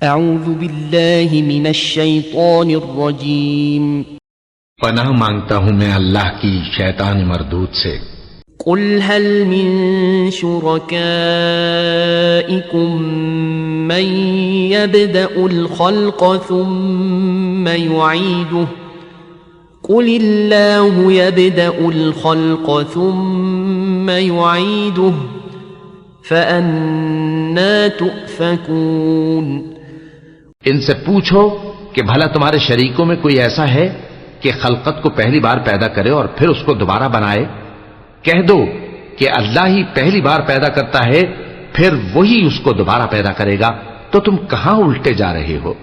اعوذ باللہ من الشیطان الرجیم پناہ مانگتا ہوں میں اللہ کی شیطان مردود سے۔ قل هل من شركائكم من يبدأ الخلق ثم يعيده قل الله يبدأ الخلق ثم يعيده فأنا تؤفكون۔ ان سے پوچھو کہ بھلا تمہارے شریکوں میں کوئی ایسا ہے کہ خلقت کو پہلی بار پیدا کرے اور پھر اس کو دوبارہ بنائے؟ کہہ دو کہ اللہ ہی پہلی بار پیدا کرتا ہے، پھر وہی اس کو دوبارہ پیدا کرے گا، تو تم کہاں الٹے جا رہے ہو؟